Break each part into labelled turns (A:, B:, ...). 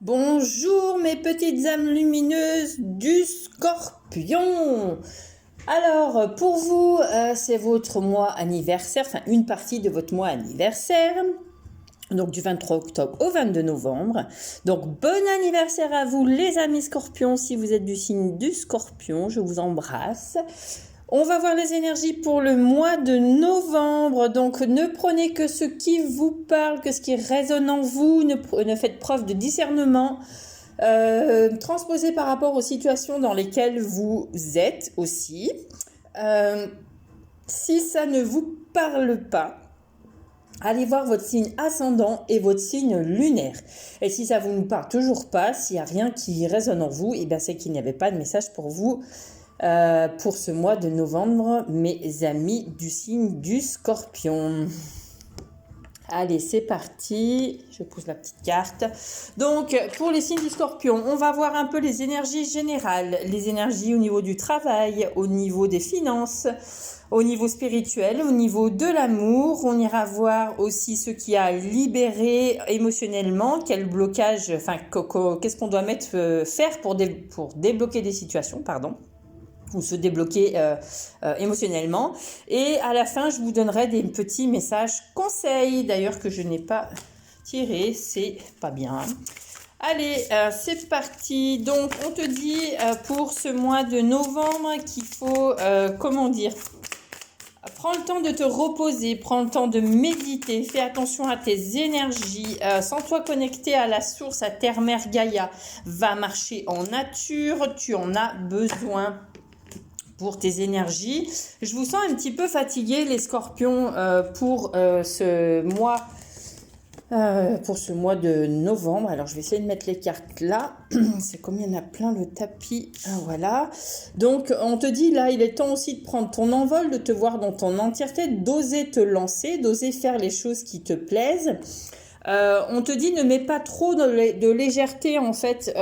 A: Bonjour mes petites âmes lumineuses du Scorpion. Alors pour vous, c'est votre mois anniversaire, enfin une partie de votre mois anniversaire. Donc du 23 octobre au 22 novembre. Donc bon anniversaire à vous les amis Scorpions, si vous êtes du signe du Scorpion, je vous embrasse. On va voir les énergies pour le mois de novembre. Donc ne prenez que ce qui vous parle, que ce qui résonne en vous. Ne faites preuve de discernement. Transposez par rapport aux situations dans lesquelles vous êtes aussi. Si ça ne vous parle pas, allez voir votre signe ascendant et votre signe lunaire. Et si ça vous ne parle toujours pas, s'il n'y a rien qui résonne en vous, c'est qu'il n'y avait pas de message pour vous. Pour ce mois de novembre, mes amis du signe du Scorpion. Allez, c'est parti. Je pose la petite carte. Donc, pour les signes du Scorpion, on va voir un peu les énergies générales, les énergies au niveau du travail, au niveau des finances, au niveau spirituel, au niveau de l'amour. On ira voir aussi ce qui a libéré émotionnellement, quel blocage, qu'est-ce qu'on doit faire pour débloquer des situations, ou se débloquer émotionnellement. Et à la fin, je vous donnerai des petits messages conseils, d'ailleurs que je n'ai pas tiré, c'est pas bien. Allez, c'est parti. Donc, on te dit pour ce mois de novembre qu'il faut, prends le temps de te reposer, prends le temps de méditer, fais attention à tes énergies, sens-toi connecté à la source, à Terre-Mère Gaïa. Va marcher en nature, tu en as besoin pour tes énergies. Je vous sens un petit peu fatigué les Scorpions pour ce mois de novembre. Alors je vais essayer de mettre les cartes là. C'est comme il y en a plein le tapis. Voilà. Donc on te dit là, il est temps aussi de prendre ton envol, de te voir dans ton entièreté, d'oser te lancer, d'oser faire les choses qui te plaisent. On te dit ne mets pas trop de légèreté en fait.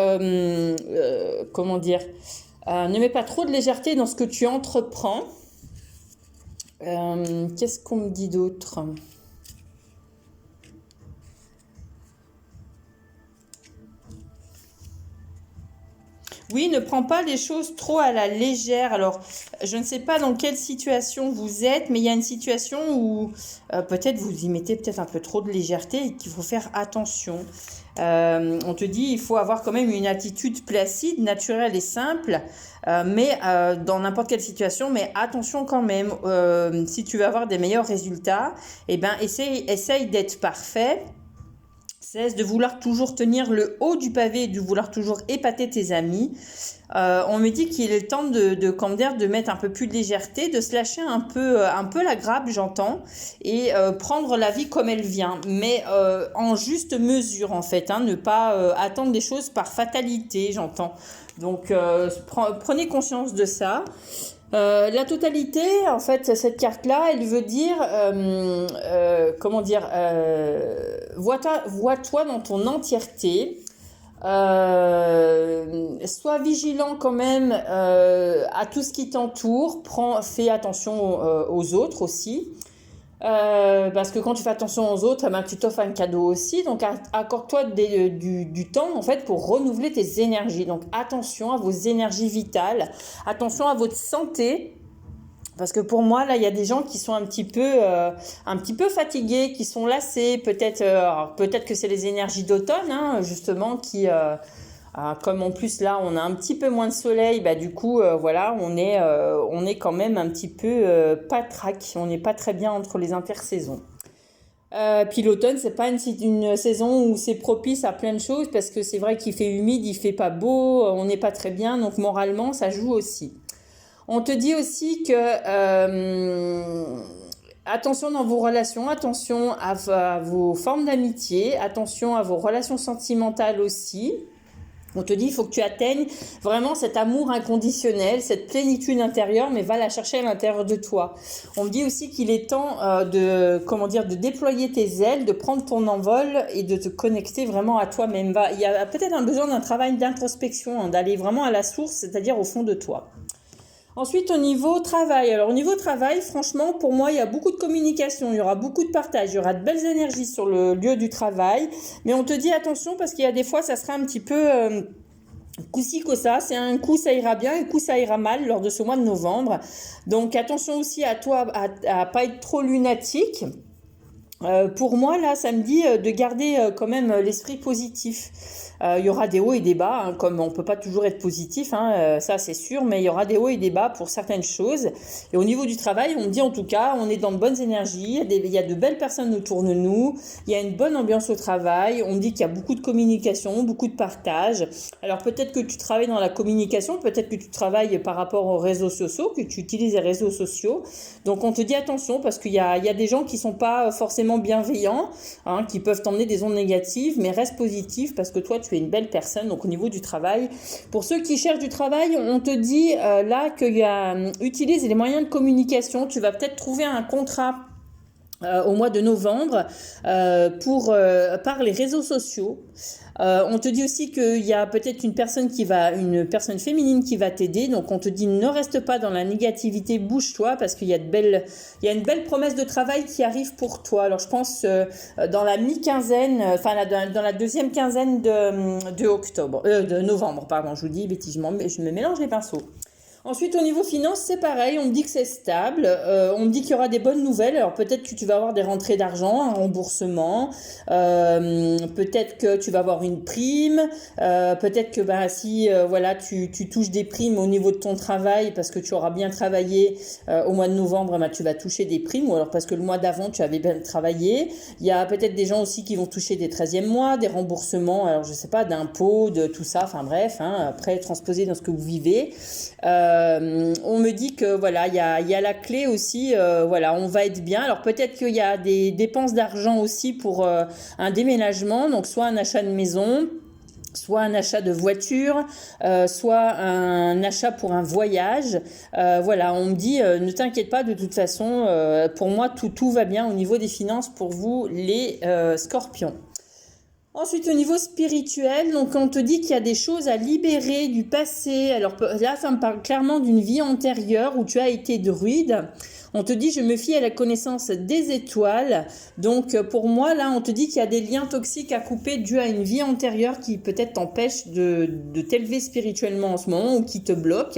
A: Ne mets pas trop de légèreté dans ce que tu entreprends. Qu'est-ce qu'on me dit d'autre ? Oui, ne prends pas les choses trop à la légère. Alors, je ne sais pas dans quelle situation vous êtes, mais il y a une situation où peut-être vous y mettez peut-être un peu trop de légèreté et qu'il faut faire attention. On te dit il faut avoir quand même une attitude placide, naturelle et simple, mais dans n'importe quelle situation, mais attention quand même, si tu veux avoir des meilleurs résultats, essaye d'être parfait. Cesse de vouloir toujours tenir le haut du pavé et de vouloir toujours épater tes amis. On me dit qu'il est temps de mettre un peu plus de légèreté, de se lâcher un peu la grappe, j'entends, et prendre la vie comme elle vient, mais en juste mesure en fait, ne pas attendre des choses par fatalité, j'entends. Donc prenez conscience de ça. La totalité, en fait, cette carte-là, elle veut dire, vois-toi dans ton entièreté. Sois vigilant quand même à tout ce qui t'entoure. Fais attention aux autres aussi. Parce que quand tu fais attention aux autres, tu t'offres un cadeau aussi. Donc, accorde-toi du temps, en fait, pour renouveler tes énergies. Donc, attention à vos énergies vitales. Attention à votre santé. Parce que pour moi, là, il y a des gens qui sont un petit peu fatigués, qui sont lassés. Peut-être que c'est les énergies d'automne, justement, comme en plus là on a un petit peu moins de soleil, du coup on est quand même un petit peu patraque, on n'est pas très bien entre les intersaisons. Puis l'automne c'est pas une saison où c'est propice à plein de choses, parce que c'est vrai qu'il fait humide, il fait pas beau, on n'est pas très bien, donc moralement ça joue aussi. On te dit aussi que attention dans vos relations, attention à vos formes d'amitié, attention à vos relations sentimentales aussi. On te dit, il faut que tu atteignes vraiment cet amour inconditionnel, cette plénitude intérieure, mais va la chercher à l'intérieur de toi. On me dit aussi qu'il est temps de déployer tes ailes, de prendre ton envol et de te connecter vraiment à toi-même. Il y a peut-être un besoin d'un travail d'introspection, d'aller vraiment à la source, c'est-à-dire au fond de toi. Ensuite, au niveau travail. Alors, au niveau travail, franchement, pour moi, il y a beaucoup de communication, il y aura beaucoup de partage, il y aura de belles énergies sur le lieu du travail. Mais on te dit attention parce qu'il y a des fois, ça sera un petit peu coup-ci, ça. C'est un coup, ça ira bien, un coup, ça ira mal lors de ce mois de novembre. Donc, attention aussi à toi, à pas être trop lunatique. Pour moi, là, ça me dit de garder quand même l'esprit positif. Il y aura des hauts et des bas, hein, comme on peut pas toujours être positif, hein, ça c'est sûr, mais il y aura des hauts et des bas pour certaines choses. Et au niveau du travail, on me dit en tout cas, on est dans de bonnes énergies, il y a de belles personnes autour de nous, il y a une bonne ambiance au travail, on me dit qu'il y a beaucoup de communication, beaucoup de partage. Alors peut-être que tu travailles dans la communication, peut-être que tu travailles par rapport aux réseaux sociaux, que tu utilises les réseaux sociaux. Donc on te dit attention parce qu'il y a des gens qui sont pas forcément bienveillants, hein, qui peuvent t'emmener des ondes négatives, mais reste positif parce que toi tu es une belle personne. Donc au niveau du travail, pour ceux qui cherchent du travail, on te dit là qu'il y a utilise les moyens de communication. Tu vas peut-être trouver un contrat au mois de novembre par les réseaux sociaux. On te dit aussi qu'il y a peut-être une personne féminine qui va t'aider. Donc on te dit ne reste pas dans la négativité, bouge-toi parce qu'il y a une belle promesse de travail qui arrive pour toi. Alors je pense dans la mi-quinzaine, dans la deuxième quinzaine de novembre, pardon, je vous dis bêtise, je me mélange les pinceaux. Ensuite, au niveau finance, c'est pareil, on me dit que c'est stable, on me dit qu'il y aura des bonnes nouvelles, alors peut-être que tu vas avoir des rentrées d'argent, un remboursement, peut-être que tu vas avoir une prime, peut-être que si tu touches des primes au niveau de ton travail parce que tu auras bien travaillé au mois de novembre, tu vas toucher des primes, ou alors parce que le mois d'avant tu avais bien travaillé. Il y a peut-être des gens aussi qui vont toucher des 13e mois, des remboursements, alors je sais pas, d'impôts, de tout ça, enfin bref, hein, après transposer dans ce que vous vivez. On me dit que voilà, il y a la clé aussi, on va être bien. Alors peut-être qu'il y a des dépenses d'argent aussi pour un déménagement, donc soit un achat de maison, soit un achat de voiture, soit un achat pour un voyage. On me dit ne t'inquiète pas, de toute façon, pour moi tout va bien au niveau des finances pour vous les scorpions. Ensuite, au niveau spirituel, donc on te dit qu'il y a des choses à libérer du passé. Alors là, ça me parle clairement d'une vie antérieure où tu as été druide. On te dit, je me fie à la connaissance des étoiles. Donc pour moi, là, on te dit qu'il y a des liens toxiques à couper dû à une vie antérieure qui peut-être t'empêche de t'élever spirituellement en ce moment ou qui te bloque.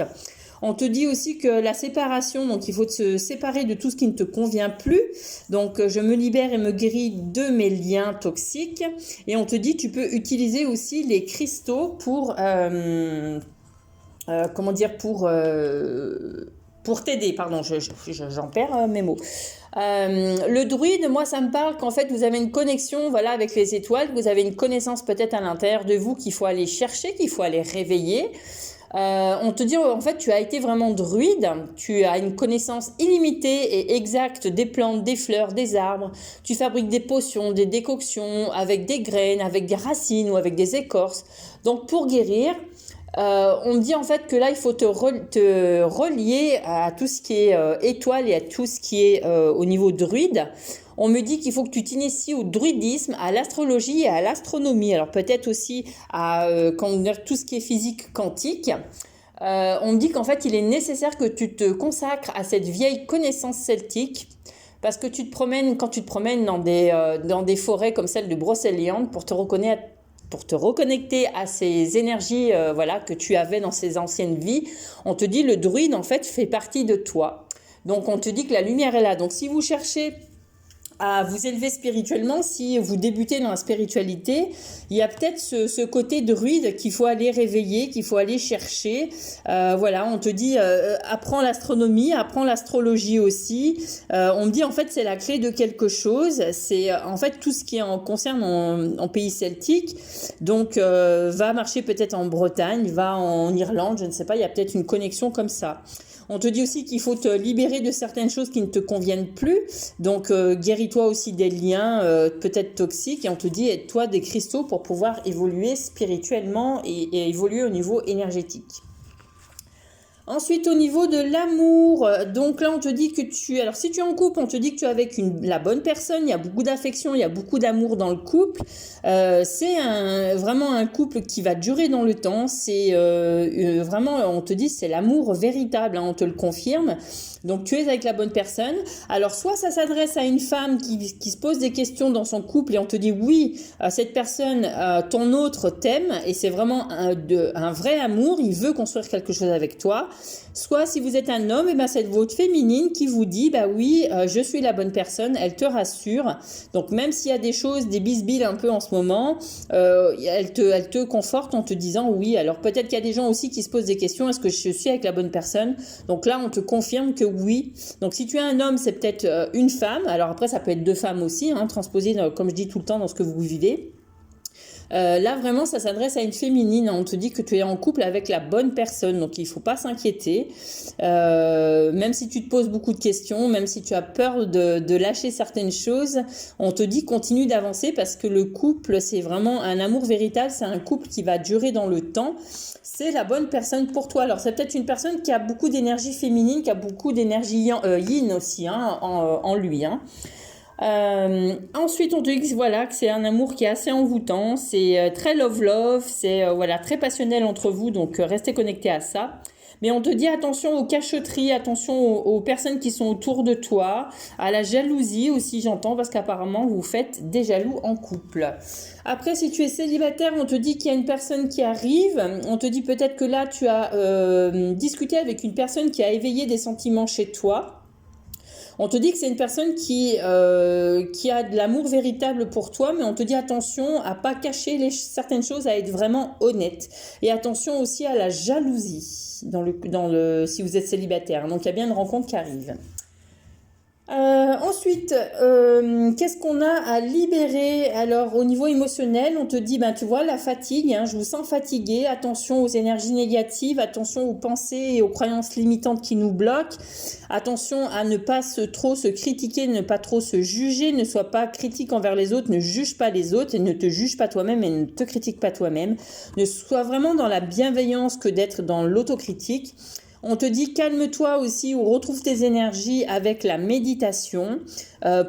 A: On te dit aussi que la séparation, donc il faut se séparer de tout ce qui ne te convient plus. Donc je me libère et me guéris de mes liens toxiques. Et on te dit tu peux utiliser aussi les cristaux pour t'aider. Pardon, j'en perds mes mots. Le druide, moi ça me parle qu'en fait vous avez une connexion avec les étoiles, vous avez une connaissance peut-être à l'intérieur de vous qu'il faut aller chercher, qu'il faut aller réveiller. On te dit en fait tu as été vraiment druide, tu as une connaissance illimitée et exacte des plantes, des fleurs, des arbres, tu fabriques des potions, des décoctions avec des graines, avec des racines ou avec des écorces. Donc pour guérir, on me dit en fait que là il faut te relier à tout ce qui est étoile et à tout ce qui est au niveau druide. On me dit qu'il faut que tu t'inities au druidisme, à l'astrologie et à l'astronomie. Alors peut-être aussi à tout ce qui est physique quantique. On me dit qu'en fait il est nécessaire que tu te consacres à cette vieille connaissance celtique. Parce que quand tu te promènes dans des forêts comme celle de Brocéliande pour te reconnecter à ces énergies que tu avais dans ces anciennes vies, on te dit le druide en fait fait partie de toi. Donc on te dit que la lumière est là. Donc si vous cherchez à vous élever spirituellement, si vous débutez dans la spiritualité, il y a peut-être ce côté druide qu'il faut aller réveiller, qu'il faut aller chercher. On te dit apprends l'astronomie, apprends l'astrologie aussi. On me dit en fait c'est la clé de quelque chose. C'est en fait tout ce qui concerne en pays celtique. Donc va marcher peut-être en Bretagne, va en Irlande, je ne sais pas. Il y a peut-être une connexion comme ça. On te dit aussi qu'il faut te libérer de certaines choses qui ne te conviennent plus. Donc, guéris-toi aussi des liens peut-être toxiques. Et on te dit, aide-toi des cristaux pour pouvoir évoluer spirituellement et évoluer au niveau énergétique. Ensuite, au niveau de l'amour, donc là, on te dit que alors si tu es en couple, on te dit que tu es avec la bonne personne, il y a beaucoup d'affection, il y a beaucoup d'amour dans le couple. C'est vraiment un couple qui va durer dans le temps. C'est vraiment, on te dit, c'est l'amour véritable, hein, on te le confirme. Donc tu es avec la bonne personne. Alors soit ça s'adresse à une femme qui se pose des questions dans son couple et on te dit oui, cette personne, ton autre t'aime et c'est vraiment un vrai amour, il veut construire quelque chose avec toi. Soit si vous êtes un homme, et ben c'est votre féminine qui vous dit bah oui, je suis la bonne personne, elle te rassure. Donc même s'il y a des choses, des bisbilles un peu en ce moment, elle te conforte en te disant oui. Alors peut-être qu'il y a des gens aussi qui se posent des questions, est-ce que je suis avec la bonne personne? Donc là on te confirme que oui. Donc si tu es un homme, c'est peut-être une femme. Alors après ça peut être deux femmes aussi, hein, transposées comme je dis tout le temps dans ce que vous vivez. Là vraiment ça s'adresse à une féminine, on te dit que tu es en couple avec la bonne personne, donc il faut pas s'inquiéter, même si tu te poses beaucoup de questions, même si tu as peur de lâcher certaines choses, on te dit continue d'avancer parce que le couple c'est vraiment un amour véritable, c'est un couple qui va durer dans le temps, c'est la bonne personne pour toi. Alors c'est peut-être une personne qui a beaucoup d'énergie féminine, qui a beaucoup d'énergie yin aussi hein, en lui hein. Ensuite on te dit que voilà que c'est un amour qui est assez envoûtant, c'est très love, c'est voilà très passionnel entre vous, donc restez connectés à ça. Mais on te dit attention aux cachotteries, attention aux personnes qui sont autour de toi, à la jalousie aussi j'entends, parce qu'apparemment vous faites des jaloux en couple. Après si tu es célibataire, on te dit qu'il y a une personne qui arrive, on te dit peut-être que là tu as discuté avec une personne qui a éveillé des sentiments chez toi. On te dit que c'est une personne qui a de l'amour véritable pour toi, mais on te dit attention à pas cacher certaines choses, à être vraiment honnête. Et attention aussi à la jalousie si vous êtes célibataire. Donc il y a bien une rencontre qui arrive. Ensuite, qu'est-ce qu'on a à libérer? Alors, au niveau émotionnel, on te dit, ben, tu vois, la fatigue, hein, je vous sens fatigué, attention aux énergies négatives, attention aux pensées et aux croyances limitantes qui nous bloquent, attention à ne pas trop se critiquer, ne pas trop se juger, ne sois pas critique envers les autres, ne juge pas les autres et ne te juge pas toi-même et ne te critique pas toi-même, ne sois vraiment dans la bienveillance que d'être dans l'autocritique. On te dit calme-toi aussi ou retrouve tes énergies avec la méditation.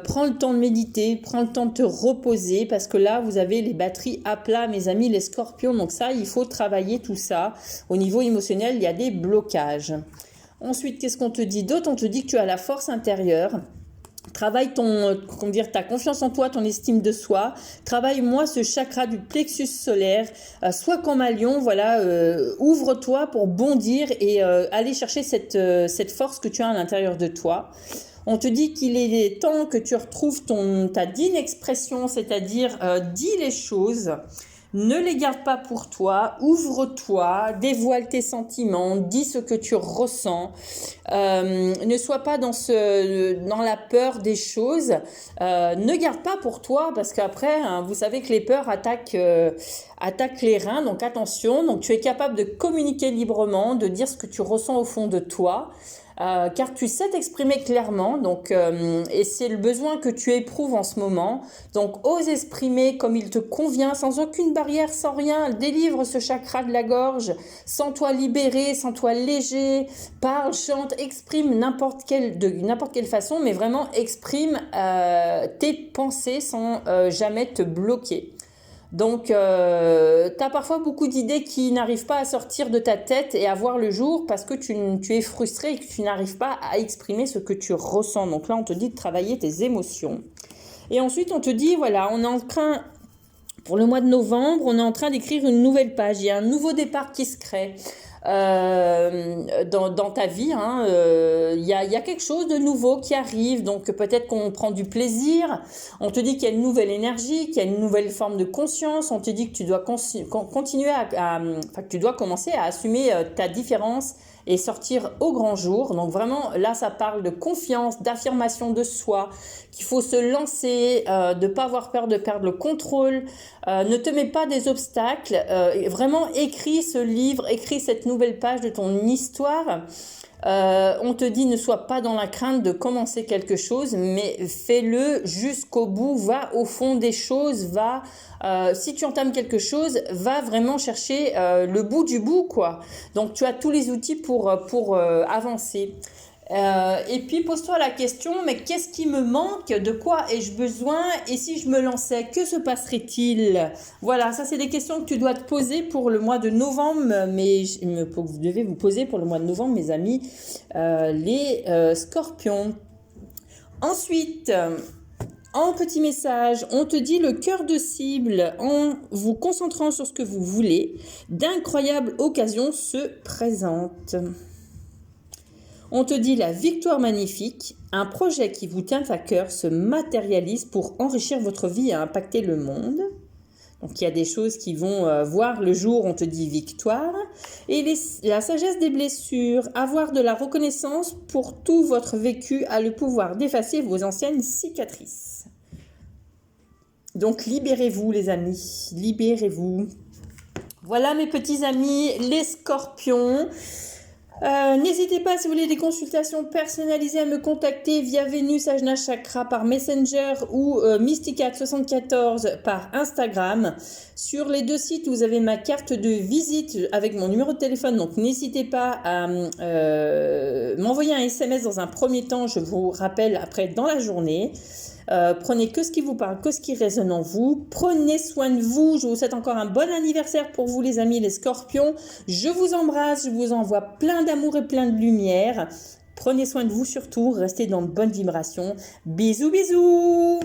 A: Prends le temps de méditer, prends le temps de te reposer parce que là, vous avez les batteries à plat, mes amis, les scorpions. Donc ça, il faut travailler tout ça. Au niveau émotionnel, il y a des blocages. Ensuite, qu'est-ce qu'on te dit d'autre? On te dit que tu as la force intérieure. Travaille ta confiance en toi, ton estime de soi. Travaille-moi ce chakra du plexus solaire. Sois comme un lion, voilà. Ouvre-toi pour bondir et aller chercher cette force que tu as à l'intérieur de toi. On te dit qu'il est temps que tu retrouves ta digne expression, c'est-à-dire dis les choses. Ne les garde pas pour toi, ouvre-toi, dévoile tes sentiments, dis ce que tu ressens. Ne sois pas dans la peur des choses. Ne garde pas pour toi parce qu'après, hein, vous savez que les peurs attaquent les reins, donc attention. Donc tu es capable de communiquer librement, de dire ce que tu ressens au fond de toi. Car tu sais t'exprimer clairement, donc et c'est le besoin que tu éprouves en ce moment. Donc ose exprimer comme il te convient, sans aucune barrière, sans rien. Délivre ce chakra de la gorge, sens-toi libéré, sens-toi léger. Parle, chante, exprime de n'importe quelle façon, mais vraiment exprime tes pensées sans jamais te bloquer. Donc, tu as parfois beaucoup d'idées qui n'arrivent pas à sortir de ta tête et à voir le jour parce que tu es frustré et que tu n'arrives pas à exprimer ce que tu ressens. Donc là, on te dit de travailler tes émotions. Et ensuite, on te dit, voilà, on est en train, pour le mois de novembre, on est en train d'écrire une nouvelle page. Il y a un nouveau départ qui se crée. Dans ta vie, hein, y a quelque chose de nouveau qui arrive, donc peut-être qu'on prend du plaisir, on te dit qu'il y a une nouvelle énergie, qu'il y a une nouvelle forme de conscience, on te dit que tu dois que tu dois commencer à assumer ta différence et sortir au grand jour. Donc vraiment, là, ça parle de confiance, d'affirmation de soi, qu'il faut se lancer, de pas avoir peur de perdre le contrôle, ne te mets pas des obstacles, vraiment écris ce livre, écris cette nouvelle page de ton histoire. On te dit ne sois pas dans la crainte de commencer quelque chose, mais fais-le jusqu'au bout, va au fond des choses, si tu entames quelque chose, va vraiment chercher le bout du bout, quoi. Donc tu as tous les outils pour avancer. Et puis pose-toi la question, mais qu'est-ce qui me manque? De quoi ai-je besoin? Et si je me lançais, que se passerait-il? Voilà, ça c'est des questions que tu dois te poser pour le mois de novembre, mais vous devez vous poser pour le mois de novembre, mes amis, les scorpions. Ensuite, en petit message, on te dit le cœur de cible, en vous concentrant sur ce que vous voulez, d'incroyables occasions se présentent. On te dit la victoire magnifique, un projet qui vous tient à cœur se matérialise pour enrichir votre vie et impacter le monde. Donc il y a des choses qui vont voir le jour, on te dit victoire. Et la sagesse des blessures, avoir de la reconnaissance pour tout votre vécu a le pouvoir d'effacer vos anciennes cicatrices. Donc libérez-vous les amis, libérez-vous. Voilà mes petits amis, les scorpions. N'hésitez pas, si vous voulez des consultations personnalisées, à me contacter via Vénus Ajna Chakra par Messenger ou Mysticat74 par Instagram. Sur les deux sites, vous avez ma carte de visite avec mon numéro de téléphone, donc n'hésitez pas à m'envoyer un SMS dans un premier temps, je vous rappelle après dans la journée. Prenez que ce qui vous parle, que ce qui résonne en vous. Prenez soin de vous. Je vous souhaite encore un bon anniversaire pour vous les amis les scorpions. Je vous embrasse, je vous envoie plein d'amour et plein de lumière. Prenez soin de vous surtout, restez dans de bonnes vibrations. Bisous bisous.